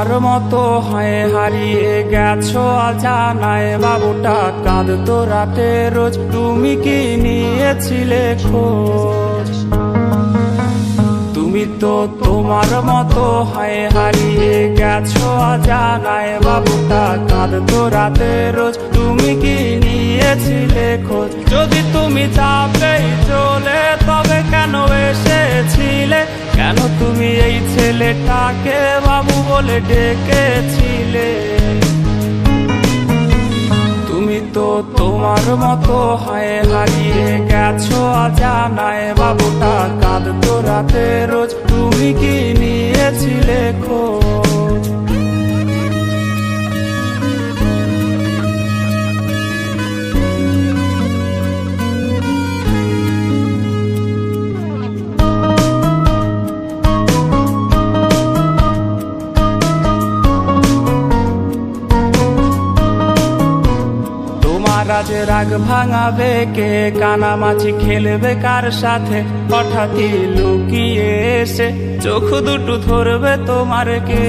তোমার মতো হয় হারিয়ে গেছো অজানায়, বাবুটা কাঁদতো রাতে রোজ, তুমি কি নিয়েছিলে খোঁজ? তুমি তো তোমার মতো হয় হারিয়ে গেছো অজানায়, বাবুটা কাঁদতো রাতে রোজ, তুমি কি নিয়েছিলে খোঁজ? যদি তুমি যাবেই চলে তবে কেন এসেছিলে? কেন তুমি এই ছেলেটাকে বাবু বলে ডেকেছিলে? তুমি তো তোমার মতো হয় হারিয়ে গেছো অজানায়, বাবুটা কাঁদতো রাতে রোজ, তুমি কি নিয়েছিলে খোঁজ? আজ রাগ ভাঙাবে কে? কানামাছি খেলবে কার সাথে? হঠাৎই লুকিয়ে এসে চোখ দুটো ধরবে তোমার কে?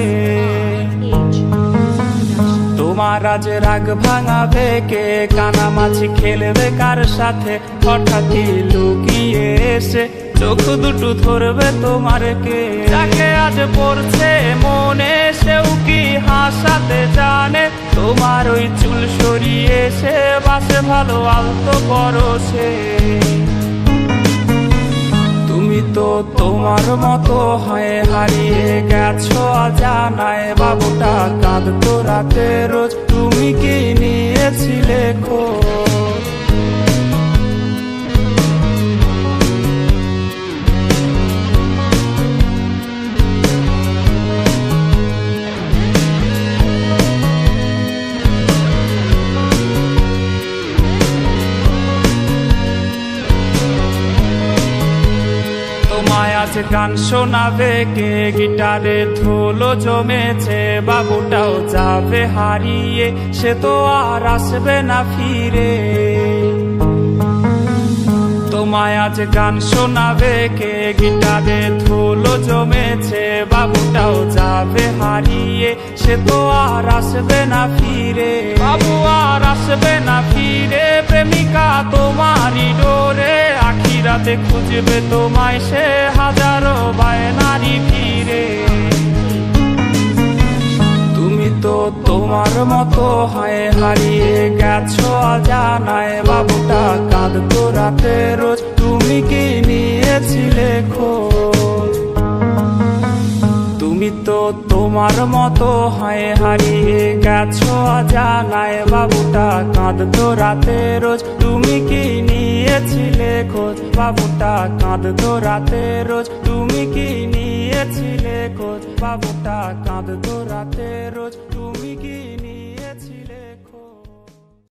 তোমার আজ রাগ ভাঙাবে কে? কানামাছি খেলবে কার সাথে? হঠাৎই লুকিয়ে এসে চোখ দুটো ধরবে তোমার কে? যাকে আজ পড়ছে মনে সেও কি হাসাতে জানে? তোমার ওই চুল সরিয়ে সে বাসে ভালো আলতো পরশে। তুমি তো তোমার মতো হয় হারিয়ে গেছো অজানায়, বাবুটা কাঁদতো রাতে রোজ, তুমি কি নিয়েছিলে খোঁজ? তোমায় আজ গান শোনাবে কে? গিটারে ধুলো জমেছে, বাবুটাও যাবে হারিয়ে, সে তো আর আসবে না ফিরে। তোমায় আজ গান শোনাবে কে? গিটারে ধুলো জমেছে, বাবুটাও যাবে হারিয়ে, সে তো আর আসবে না ফিরে। বাবু আর আসবে না ফিরে, প্রেমিকা তোমারই ডোরে, আখিরাতে খুঁজবে তোমায় সে হাজারো বায়নারি ফিরে। তুমি তো তোমার মতো হয় হারিয়ে গেছো অজানায়, বাবুটা কাঁদতো রাতে রোজ, তুমি কি নিয়েছিলে খোঁজ? তুমি তো তোমার মতো হয় হারিয়ে গেছো অজানায়, বাবুটা কাঁদতো রাতে রোজ, তুমি কি নিয়েছিলে খোঁজ? বাবুটা কাঁদতো রাতে রোজ, তুমি কি নিয়েছিলে খোঁজ? বাবুটা কাঁদতো রাতে রোজ, তুমি কি